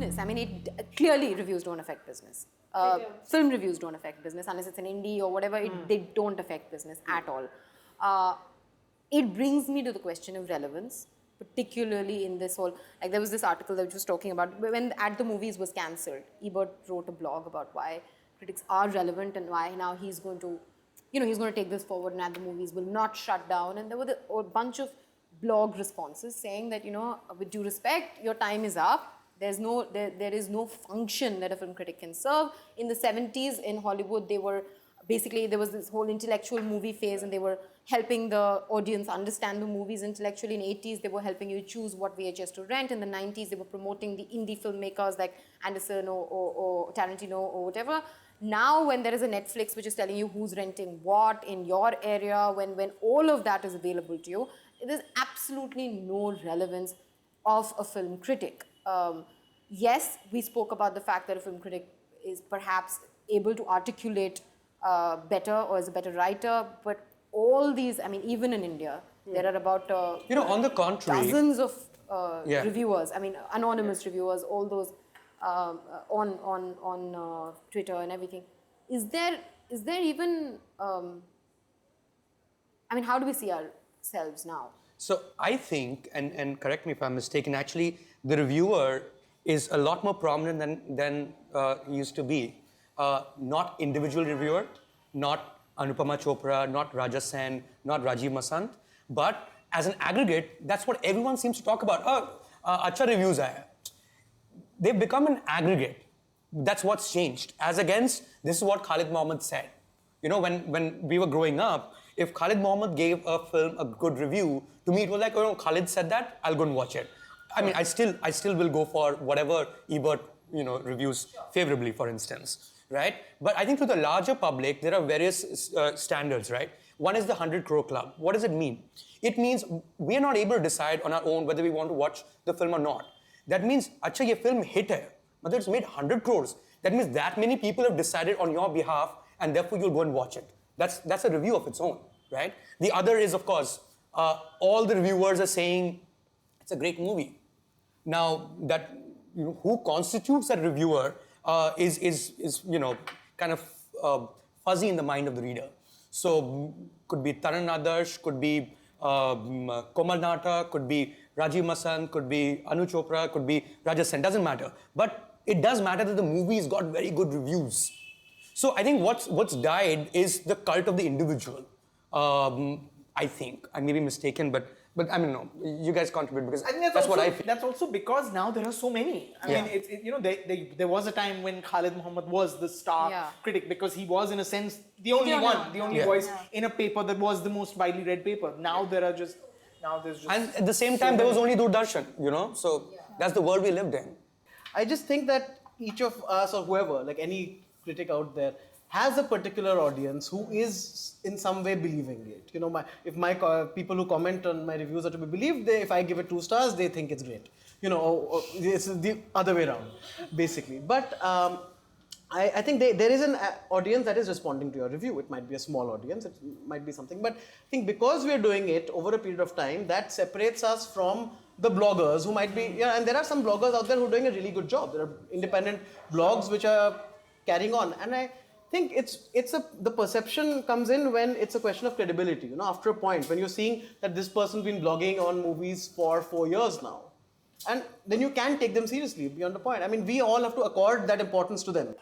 business. I mean, clearly reviews don't affect business. Film reviews don't affect business unless it's an indie or whatever. They don't affect business at all. It brings me to the question of relevance, particularly in this whole, like there was this article that was talking about when At the Movies was cancelled. Ebert wrote a blog about why critics are relevant and why now he's going to, he's going to take this forward and At the Movies will not shut down. And there were a bunch of blog responses saying that, with due respect, your time is up. There is no function that a film critic can serve. In the 70s in Hollywood, there was this whole intellectual movie phase and they were helping the audience understand the movies intellectually. In the 80s, they were helping you choose what VHS to rent. In the 90s, they were promoting the indie filmmakers like Anderson or Tarantino or whatever. Now, when there is a Netflix which is telling you who's renting what in your area, when all of that is available to you, there's absolutely no relevance of a film critic. Yes, we spoke about the fact that a film critic is perhaps able to articulate better or is a better writer, but all these, I mean, even in India, there are about on the contrary, dozens of reviewers. I mean, anonymous reviewers, all those on Twitter and everything. Is there even? I mean, how do we see ourselves now? So I think, and correct me if I'm mistaken, actually the reviewer is a lot more prominent than he used to be. Not individual reviewer, not Anupama Chopra, not Raja Sen, not Rajiv Masant, but as an aggregate, that's what everyone seems to talk about. Acha reviews hai. They've become an aggregate. That's what's changed. As against, this is what Khalid Mohammed said. When we were growing up, if Khalid Mohammed gave a film a good review, to me it was like, Khalid said that, I'll go and watch it. I mean, I still will go for whatever Ebert, reviews favorably, for instance, right? But I think to the larger public, there are various standards, right? One is the 100 crore club. What does it mean? It means we are not able to decide on our own whether we want to watch the film or not. That means, acha, ye film hit hai, but it's made 100 crores. That means that many people have decided on your behalf and therefore you'll go and watch it. That's a review of its own, right? The other is, of course, all the reviewers are saying it's a great movie. Now, that who constitutes that reviewer is kind of fuzzy in the mind of the reader. So could be Taran Adarsh, could be Komal Nata, could be Rajiv Masant, could be Anu Chopra, could be Raja Sen, doesn't matter. But it does matter that the movie's got very good reviews. So I think what's died is the cult of the individual. I think I may be mistaken, but I mean, no, you guys contribute because I think that's also, what I feel. That's also because now there are so many. I mean, there was a time when Khalid Mohammed was the star critic because he was, in a sense, the only voice in a paper that was the most widely read paper. Now there's just. And at the same time, there was only Doordarshan, so that's the world we lived in. I just think that each of us or whoever, like any critic out there, has a particular audience who is in some way believing it. If my people who comment on my reviews are to be believed, if I give it 2 stars, they think it's great. Or it's the other way around, basically. But I think there is an audience that is responding to your review. It might be a small audience, it might be something. But I think because we are doing it over a period of time, that separates us from the bloggers who might be, and there are some bloggers out there who are doing a really good job. There are independent blogs which are carrying on. And I think the perception comes in when it's a question of credibility. After a point, when you're seeing that this person's been blogging on movies for 4 years now, and then you can take them seriously beyond the point. I mean, we all have to accord that importance to them.